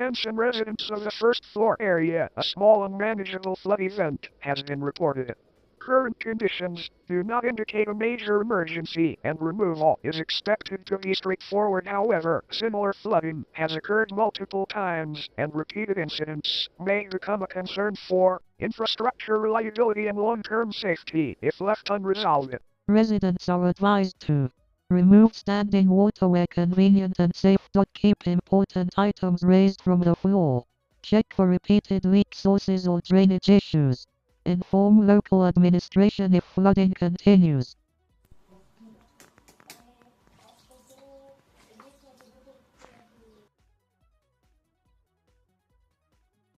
Attention residents of the first floor area, a small unmanageable flood event has been reported. Current conditions do not indicate a major emergency, and removal is expected to be straightforward. However, similar flooding has occurred multiple times, and repeated incidents may become a concern for infrastructure reliability and long-term safety if left unresolved. Residents are advised to remove standing water where convenient and safe. Keep important items raised from the floor. Check for repeated leak sources or drainage issues. Inform local administration if flooding continues.